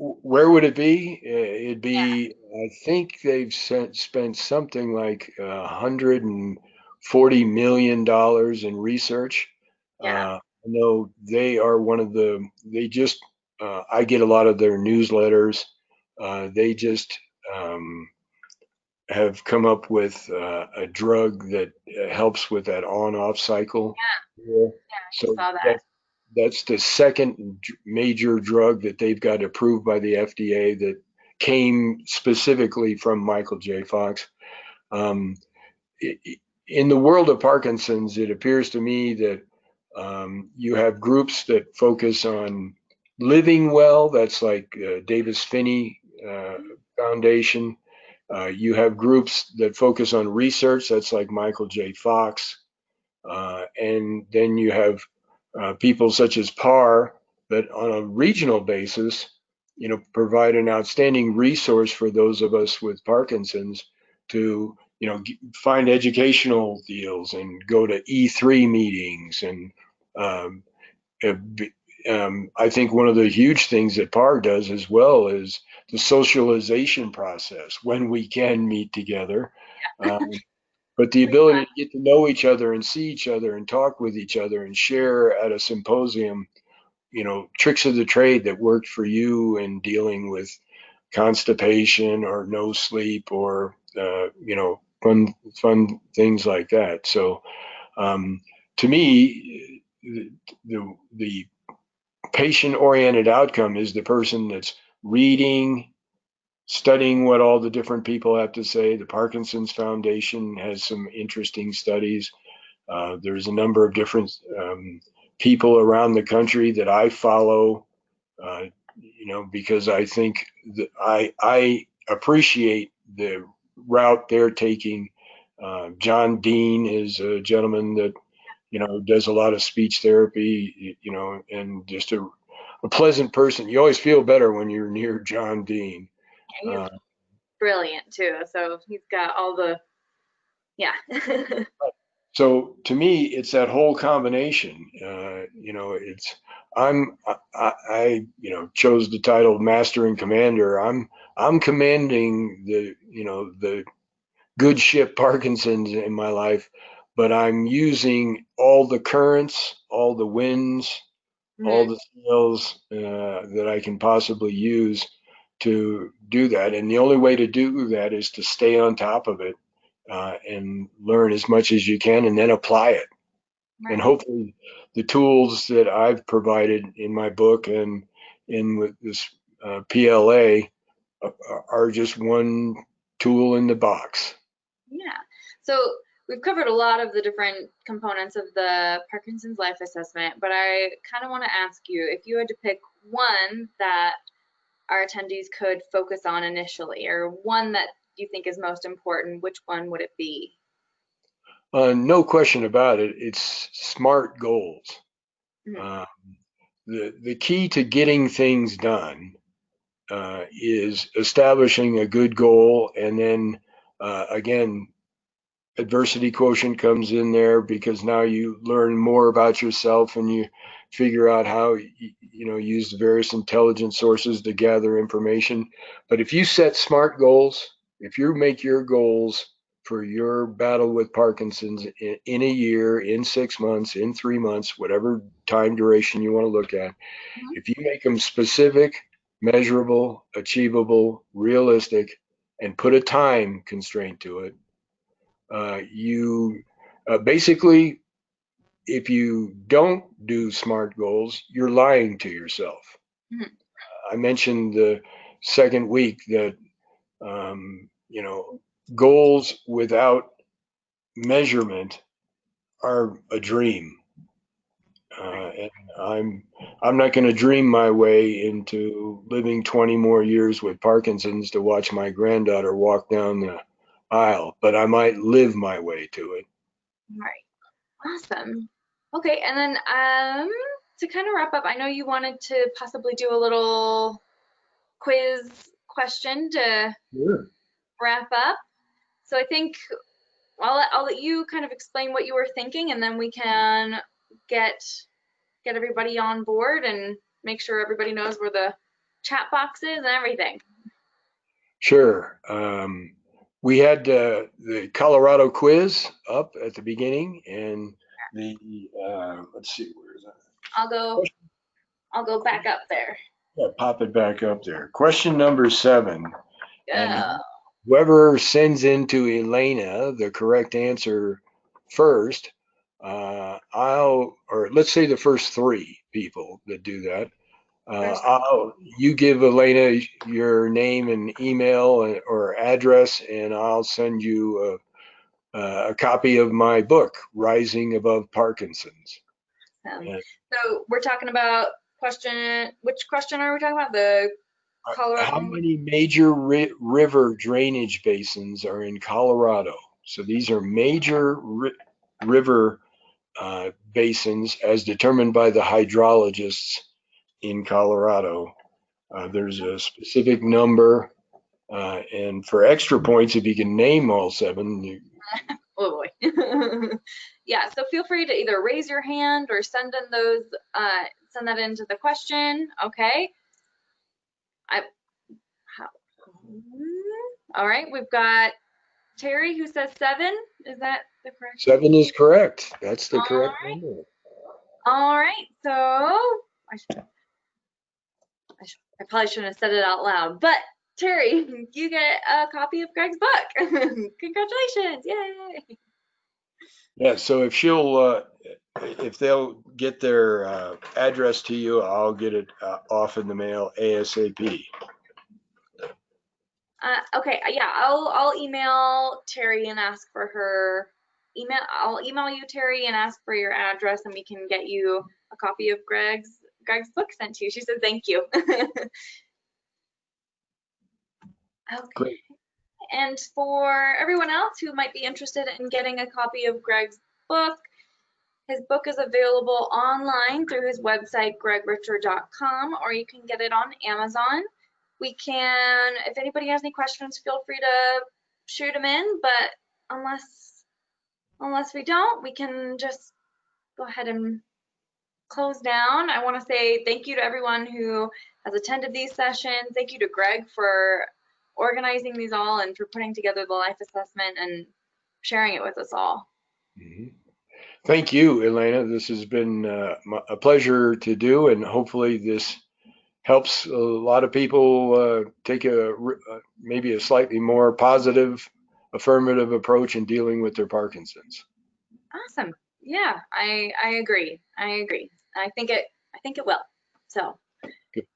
Where would it be? It'd be, I think they've spent something like $140 million in research. Yeah. I know they are I get a lot of their newsletters. They just have come up with a drug that helps with that on-off cycle. Yeah, I So saw that. that's the second major drug that they've got approved by the FDA that came specifically from Michael J. Fox. in the world of Parkinson's, it appears to me that you have groups that focus on living well. That's like Davis Finney Foundation. You have groups that focus on research. That's like Michael J. Fox. And then you have people such as PAR that on a regional basis, provide an outstanding resource for those of us with Parkinson's to, find educational deals and go to E3 meetings. And um, I think one of the huge things that PAR does as well is the socialization process when we can meet together. But the ability to get to know each other and see each other and talk with each other and share at a symposium, tricks of the trade that worked for you in dealing with constipation or no sleep or, fun things like that. So to me, the patient-oriented outcome is the person that's reading, studying what all the different people have to say. The Parkinson's Foundation has some interesting studies. There's a number of different people around the country that I follow, because I think that I appreciate the route they're taking. John Dean is a gentleman that, does a lot of speech therapy, and just a pleasant person. You always feel better when you're near John Dean. He's brilliant too. So he's got all the, yeah. So to me, it's that whole combination. I chose the title Master and Commander. I'm commanding the good ship Parkinson's in my life, but I'm using all the currents, all the winds, all the skills that I can possibly use to do that. And the only way to do that is to stay on top of it and learn as much as you can and then apply it. Right. And hopefully the tools that I've provided in my book and in with this PLA are just one tool in the box. Yeah. So we've covered a lot of the different components of the Parkinson's life assessment, but I kind of want to ask you if you had to pick one that our attendees could focus on initially, or one that you think is most important, which one would it be? No question about it. It's SMART goals. The key to getting things done is establishing a good goal, and then again, adversity quotient comes in there because now you learn more about yourself and you figure out how use the various intelligence sources to gather information. But if you set SMART goals, if you make your goals for your battle with Parkinson's in a year, in 6 months, in 3 months, whatever time duration you want to look at, if you make them specific, measurable, achievable, realistic, and put a time constraint to it, you basically, if you don't do SMART goals, you're lying to yourself. I mentioned the second week that goals without measurement are a dream, and I'm not going to dream my way into living 20 more years with Parkinson's to watch my granddaughter walk down the aisle, but I might live my way to it. Right. Awesome. Okay, and then to kind of wrap up, I know you wanted to possibly do a little quiz question to wrap up. So I think I'll let you kind of explain what you were thinking, and then we can get everybody on board and make sure everybody knows where the chat box is and everything. Sure. We had the Colorado quiz up at the beginning, and the let's see, where is that? I'll go back up there. Yeah, pop it back up there. Question number 7. And whoever sends in to Elena the correct answer first, or let's say the first 3 people that do that, you give Elena your name and email or address, and I'll send you a copy of my book, Rising Above Parkinson's. And, So we're talking about which question are we talking about? The Colorado. how many major river drainage basins are in Colorado? So these are major river basins as determined by the hydrologists in Colorado. There's a specific number, and for extra points, if you can name all 7. Oh boy. Yeah, so feel free to either raise your hand or send that into the question. Okay. All right, we've got Terry who says 7. Is that the correct? 7 is correct. That's the correct number. All right, so I probably shouldn't have said it out loud, but Terry, you get a copy of Greg's book. Congratulations, yay. Yeah, so if they'll get their address to you, I'll get it off in the mail ASAP. Okay, yeah, I'll email Terry and ask for her email. I'll email you, Terry, and ask for your address, and we can get you a copy of Greg's book sent to you. She said thank you. Okay. Great. And for everyone else who might be interested in getting a copy of Greg's book, his book is available online through his website, gregritscher.com, or you can get it on Amazon. If anybody has any questions, feel free to shoot them in, but unless we don't, we can just go ahead and close down. I want to say thank you to everyone who has attended these sessions. Thank you to Greg for organizing these all and for putting together the life assessment and sharing it with us all. Mm-hmm. Thank you, Elena. This has been a pleasure to do, and hopefully this helps a lot of people take maybe a slightly more positive, affirmative approach in dealing with their Parkinson's. Awesome. Yeah, I agree. I think it will. So, good.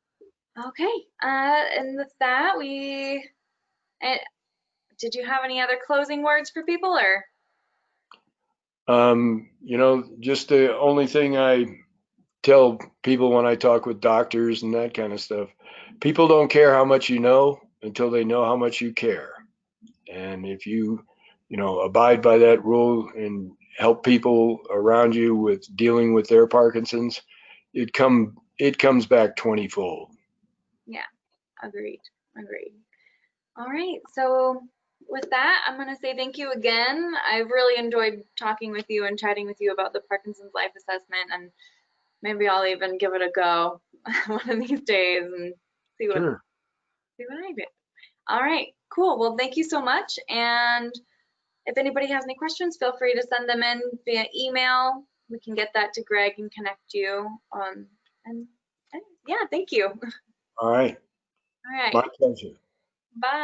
Okay. And with that, did you have any other closing words for people, or? Just the only thing I tell people when I talk with doctors and that kind of stuff, people don't care how much you know until they know how much you care. And if you abide by that rule and help people around you with dealing with their Parkinson's, it comes back 20-fold. Yeah, agreed. All right, so with that, I'm going to say thank you again. I've really enjoyed talking with you and chatting with you about the Parkinson's life assessment, and maybe I'll even give it a go one of these days and see what I do. All right, cool. Well, thank you so much. And if anybody has any questions, feel free to send them in via email. We can get that to Greg and connect you. And yeah, thank you. All right. All right. My pleasure. Bye.